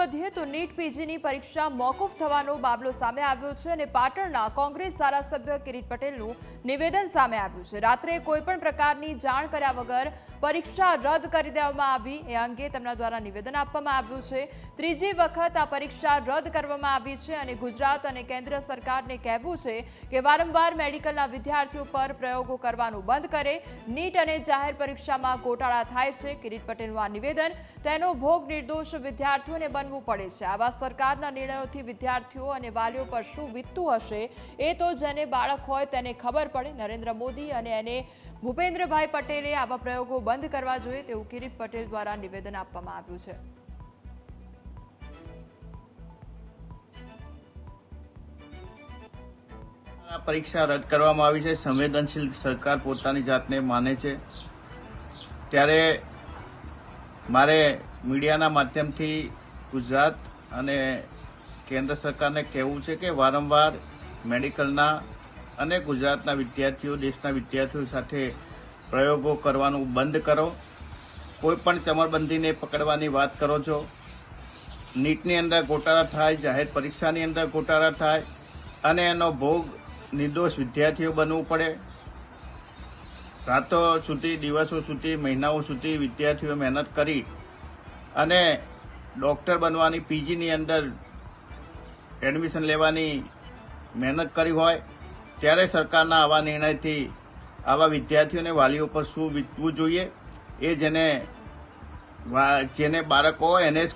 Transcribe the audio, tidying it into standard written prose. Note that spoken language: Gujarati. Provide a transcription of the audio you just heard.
વધીએ તો નીટ પીજીની પરીક્ષા મોકૂફ થવાનો મામલો સામે આવ્યો છે અને પાટણના કોંગ્રેસ ધારાસભ્ય કિરીટ પટેલનું નિવેદન સામે આવ્યું છે। રાત્રે કોઈપણ પ્રકારની જાણ કર્યા વગર પરીક્ષા રદ કરી દેવામાં આવી એ અંગે તેમના દ્વારા નિવેદન આપવામાં આવ્યું છે। ત્રીજી વખત આ પરીક્ષા રદ કરવામાં આવી છે અને ગુજરાત અને કેન્દ્ર સરકારને કહેવું છે કે વારંવાર મેડિકલના વિદ્યાર્થીઓ પર પ્રયોગો કરવાનું બંધ કરે। નીટ અને જાહેર પરીક્ષામાં ગોટાળા થાય છે। કિરીટ પટેલનું આ નિવેદન તેનો ભોગ નિર્દોષ વિદ્યાર્થીઓને બનવું પડે છે। આવા સરકારના નિર્ણયોથી વિદ્યાર્થીઓ અને વાલીઓ પર શું વીતતું હશે એ તો જેને બાળક હોય તેને ખબર પડે। નરેન્દ્ર મોદી અને એને ભૂપેન્દ્રભાઈ પટેલે આવા પ્રયોગો બંધ કરવા જોઈએ તેવું કિરીટ પટેલ દ્વારા નિવેદન આપવામાં આવ્યું છે। પરીક્ષા રદ કરવામાં આવી છે। સંવેદનશીલ સરકાર પોતાની જાતને માને છે ત્યારે મારે મીડિયાના માધ્યમથી ગુજરાત અને કેન્દ્ર સરકારને કહેવું છે કે વારંવાર મેડિકલના અને ગુજરાતના વિદ્યાર્થીઓ દેશના વિદ્યાર્થીઓ સાથે પ્રયોગો કરવાનું બંધ કરો। કોઈ પણ ચમરબંધીને પકડવાની વાત કરો છો। નીટની અંદર ગોટાળા થાય, જાહેર પરીક્ષાની અંદર ગોટાળા થાય અને એનો ભોગ નિર્દોષ વિદ્યાર્થીઓ બનવું પડે। રાતો સુધી, દિવસો સુધી, મહિનાઓ સુધી વિદ્યાર્થીઓ મહેનત કરી અને ડૉક્ટર બનવાની પીજીની અંદર એડમિશન લેવાની મહેનત કરી હોય ત્યારે સરકારના આવા નિર્ણયથી આવા વિદ્યાર્થીઓને વાલીઓ પર શું વીતવું જોઈએ એ જેને બાળકો હોય એને જ